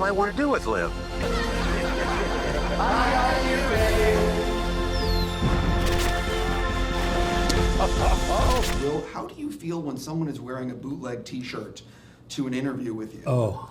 all I want to do is live. Will, how do you feel when someone is wearing a bootleg T-shirt to an interview with you? Oh,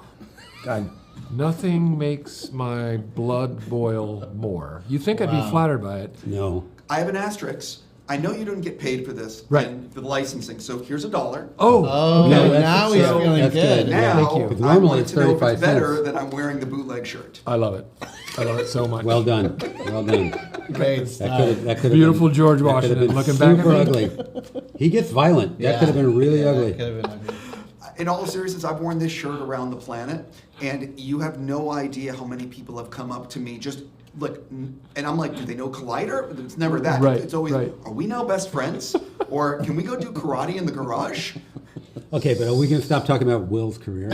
God. Nothing makes my blood boil more. You think I'd be flattered by it. No. I have an asterisk. I know you don't get paid for this, Right. and for the licensing, so here's $1. Oh, No, okay. that's- now he's so- feeling that's good. Now, Thank you. 'Cause I normally wanted it's to know if 35 it's better cents. that I'm wearing the bootleg shirt. I love it. I love it so much. Well done. Well done. Great stuff. That could Beautiful been, George that could have Washington been looking back at me. super ugly. He gets violent. That could have been really ugly. That could have been ugly. In all seriousness, I've worn this shirt around the planet, and you have no idea how many people have come up to me just look, and I'm like, do they know Collider? It's never that. Right, It's always, right. are we now best friends? Or can we go do karate in the garage? Okay, but are we going to stop talking about Will's career?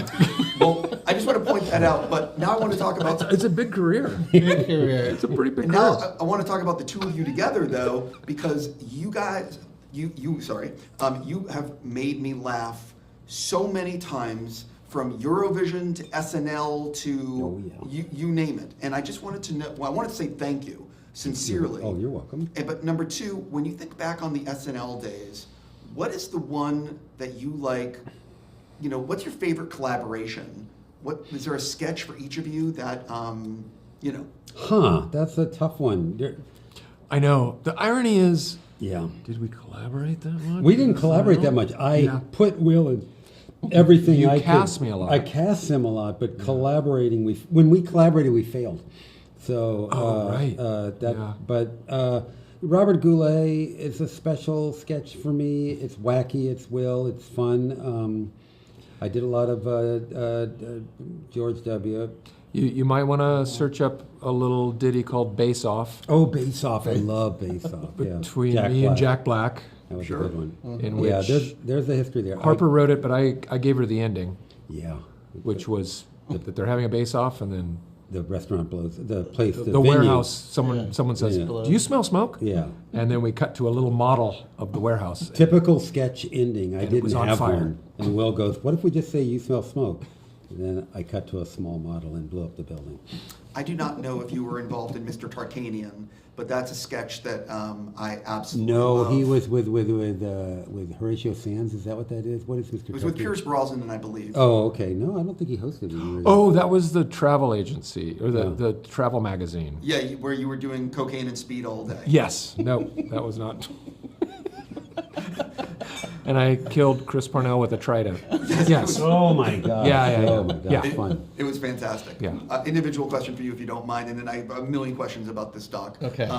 Well, I just want to point that out, but now I want to talk about... It's a big career. Good career. It's a pretty big And career. now I want to talk about the two of you together, though, because you guys, you have made me laugh so many times, from Eurovision to SNL to you name it. And I just wanted to know. Well, I wanted to say thank you sincerely. Oh, you're welcome. But number two, when you think back on the SNL days, what is the one that you like? You know, what's your favorite collaboration? What is there a sketch for each of you that you know? Huh, that's a tough one. I know. The irony is, Yeah. did we collaborate that much? We didn't collaborate that much. I put Will in everything You I cast could. me a lot. I cast him a lot, but collaborating, when we collaborated, we failed. So, right. But Robert Goulet is a special sketch for me. It's wacky, it's Will, it's fun. I did a lot of George W. You might want to search up a little ditty called Base Off Oh, Base Off. I love Base Off. between Jack me and Black. Jack Black. That was Sure. a good one. In Yeah, which there's a history there. Harper wrote it, but I gave her the ending, Yeah. which was that they're having a base off, and then The restaurant blows. The place. The, the venue. warehouse. Someone says, Yeah. "Do you smell smoke?" Yeah. And then we cut to a little model of the warehouse. Typical sketch ending. I And it didn't was on have fire. one. And Will goes, "What if we just say you smell smoke?" And then I cut to a small model and blew up the building. I do not know if you were involved in Mr. Tarkanian, but that's a sketch that I absolutely No, love. he was with Horatio Sands. Is that what that is? What is Mr. It was with Tucker? Pierce Brosnan, I believe. Oh, okay. No, I don't think he hosted it. Oh, that was the travel agency or the travel magazine. Yeah, where you were doing cocaine and speed all day. Yes. No, that was not. And I killed Chris Parnell with a trident. Yes. Oh my God. Yeah. Oh my God. Yeah. Fun. It was fantastic. Yeah. Individual question for you, if you don't mind, and then I have a million questions about this doc. Okay.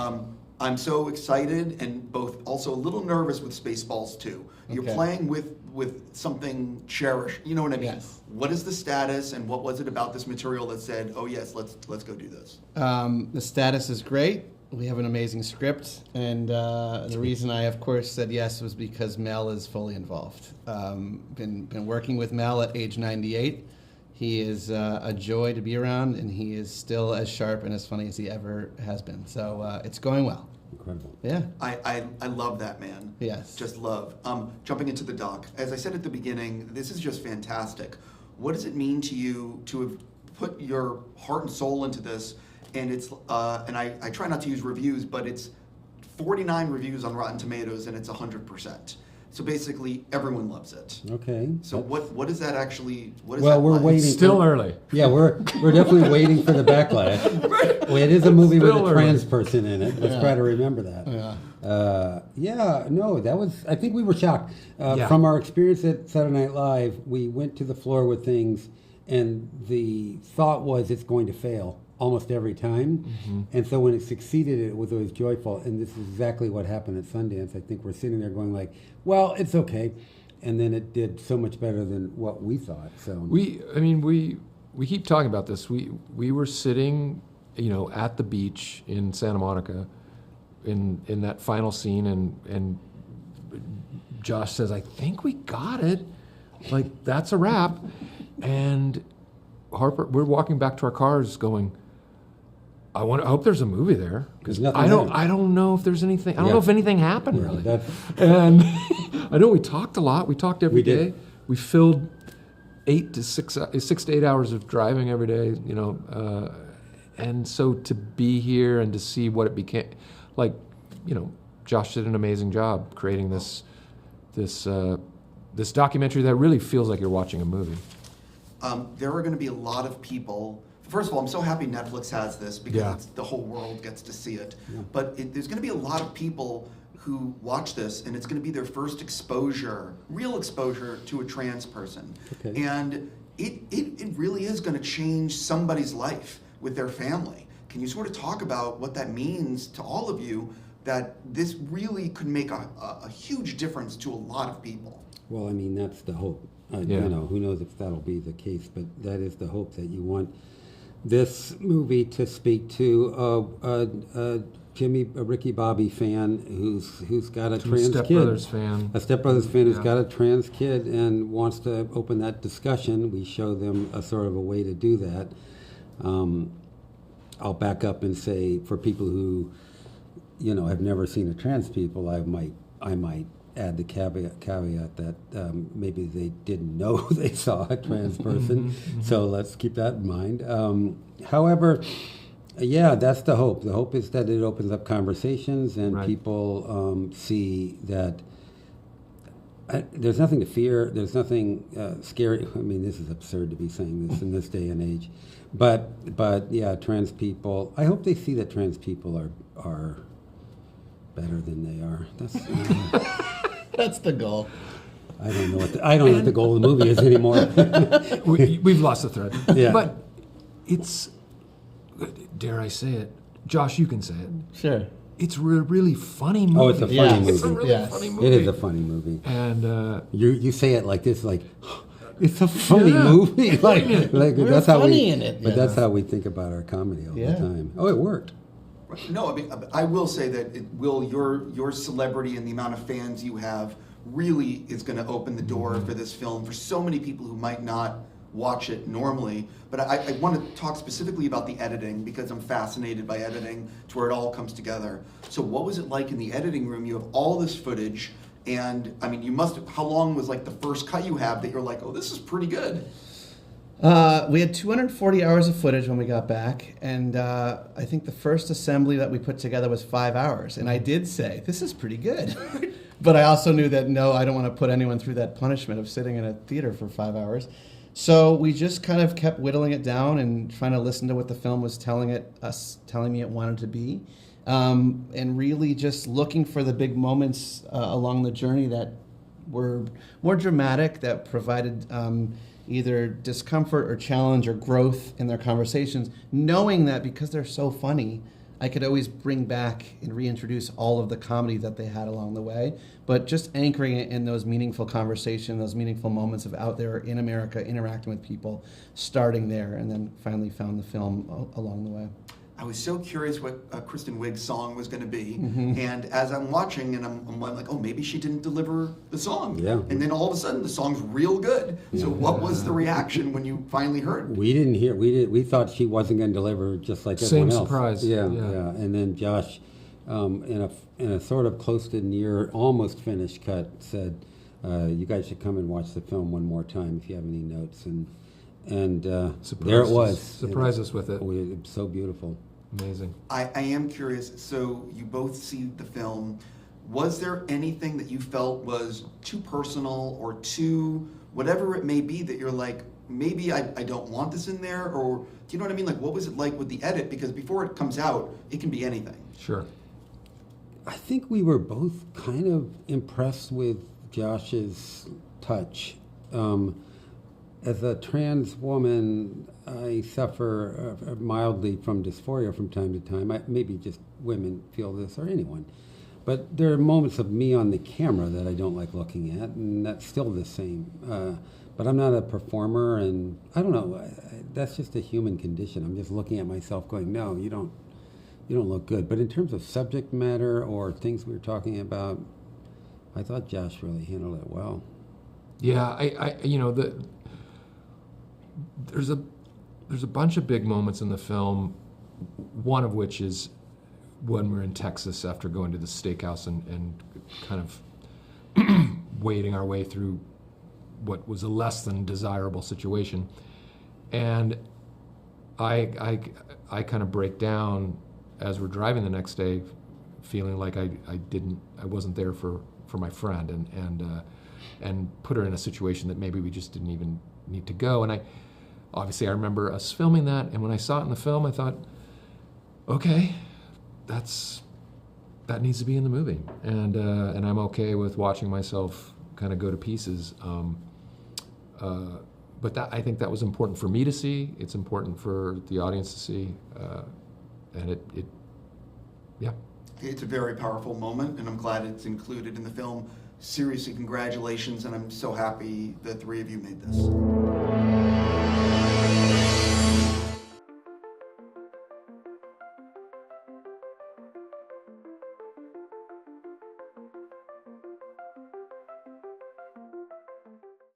I'm so excited and both also a little nervous with Spaceballs 2. You're Okay. playing with something cherished. You know what I mean? Yes. What is the status, and what was it about this material that said, "Oh yes, let's go do this"? The status is great. We have an amazing script, and the reason I, of course, said yes was because Mel is fully involved. Been working with Mel at age 98. He is a joy to be around, and he is still as sharp and as funny as he ever has been. So it's going well. Incredible. Yeah. I love that man. Yes. Just love. Jumping into the doc, as I said at the beginning, this is just fantastic. What does it mean to you to have put your heart and soul into this? And it's and I try not to use reviews, but it's 49 reviews on Rotten Tomatoes, and it's 100%. So basically, everyone loves it. Okay. So what is that actually? What is Well, that we're like? waiting. Still early. Yeah, we're definitely waiting for the backlash. Well, it is a movie with Still a early. trans person in it. Let's try to remember that. No, that was. I think we were shocked from our experience at Saturday Night Live. We went to the floor with things, and the thought was it's going to fail almost every time. Mm-hmm. And so when it succeeded, it was always joyful. And this is exactly what happened at Sundance. I think we're sitting there going like, well, it's okay. And then it did so much better than what we thought. So We keep talking about this. We were sitting, at the beach in Santa Monica, in that final scene, and Josh says, "I think we got it. Like that's a wrap." And Harper, we're walking back to our cars, going, I hope there's a movie there, because There's nothing I don't know if there's anything. I don't Yeah. know if anything happened Yeah, really. that's- And I know we talked a lot. We talked every We day. did. We filled 6 to 8 hours of driving every day, and so to be here and to see what it became, Josh did an amazing job creating this documentary that really feels like you're watching a movie. There are going to be a lot of people. First of all, I'm so happy Netflix has this because the whole world gets to see it. Yeah. But there's going to be a lot of people who watch this, and it's going to be their first exposure, real exposure to a trans person. Okay. And it really is going to change somebody's life with their family. Can you sort of talk about what that means to all of you, that this really could make a huge difference to a lot of people? Well, I mean, that's the hope. Who knows if that'll be the case, but that is the hope, that you want this movie to speak to a Ricky Bobby fan who's got a trans Step kid. Brothers fan. A Step Brothers fan who's got a trans kid and wants to open that discussion. We show them a sort of a way to do that. I'll back up and say, for people who, have never seen a trans people, I might add the caveat that maybe they didn't know they saw a trans person. So let's keep that in mind. However, that's the hope. The hope is that it opens up conversations and people see that there's nothing to fear. There's nothing scary. I mean, this is absurd to be saying this in this day and age. But trans people, I hope they see that trans people are better than they are. That's the goal. I don't know what the goal of the movie is anymore. We've lost the thread. Yeah. But it's, dare I say it, Josh, you can say it. Sure. It's a really funny movie. Oh, it's a funny movie. It's a really funny movie. It is a funny movie. And you say it like this, like, it's a funny movie. like that's how funny in it. But that's how we think about our comedy all the time. Oh, it worked. No, I mean, I will say that your celebrity and the amount of fans you have really is going to open the door for this film for so many people who might not watch it normally. But I want to talk specifically about the editing, because I'm fascinated by editing, to where it all comes together. So what was it like in the editing room? You have all this footage, and I mean, how long was like the first cut you have that you're like, oh, this is pretty good? We had 240 hours of footage when we got back, and I think the first assembly that we put together was 5 hours. And I did say, this is pretty good. But I also knew that, no, I don't want to put anyone through that punishment of sitting in a theater for 5 hours. So we just kind of kept whittling it down and trying to listen to what the film was telling me it wanted to be. And really just looking for the big moments along the journey that were more dramatic, that provided either discomfort or challenge or growth in their conversations, knowing that because they're so funny, I could always bring back and reintroduce all of the comedy that they had along the way, but just anchoring it in those meaningful conversations, those meaningful moments of out there in America, interacting with people, starting there, and then finally found the film along the way. I was so curious what Kristen Wiig's song was going to be, and as I'm watching, and I'm like, oh, maybe she didn't deliver the song. Yeah. And then all of a sudden, the song's real good. Yeah. So what was the reaction when you finally heard? We didn't hear. We thought she wasn't going to deliver, just like everyone else. Same surprise. Yeah. And then Josh, in a sort of close to near, almost finished cut, said, "You guys should come and watch the film one more time if you have any notes." And there it was. Surprise us with it. It's so beautiful. Amazing. I am curious, so you both see the film. Was there anything that you felt was too personal or too, whatever it may be, that you're like, maybe I don't want this in there? Or do you know what I mean? Like, what was it like with the edit? Because before it comes out, it can be anything. Sure. I think we were both kind of impressed with Josh's touch. As a trans woman, I suffer mildly from dysphoria from time to time. Maybe just women feel this, or anyone. But there are moments of me on the camera that I don't like looking at, and that's still the same. But I'm not a performer, and I don't know. That's just a human condition. I'm just looking at myself going, no, you don't look good. But in terms of subject matter or things we were talking about, I thought Josh really handled it well. Yeah, there's a bunch of big moments in the film, one of which is when we're in Texas after going to the steakhouse and kind of wading our way through what was a less than desirable situation. And I kind of break down as we're driving the next day, feeling like I wasn't there for my friend, and put her in a situation that maybe we just didn't even need to go. And obviously I remember us filming that, and when I saw it in the film, I thought, okay, that needs to be in the movie, and I'm okay with watching myself kind of go to pieces. But I think that was important for me to see. It's important for the audience to see, and yeah. It's a very powerful moment, and I'm glad it's included in the film. Seriously, congratulations, and I'm so happy the three of you made this.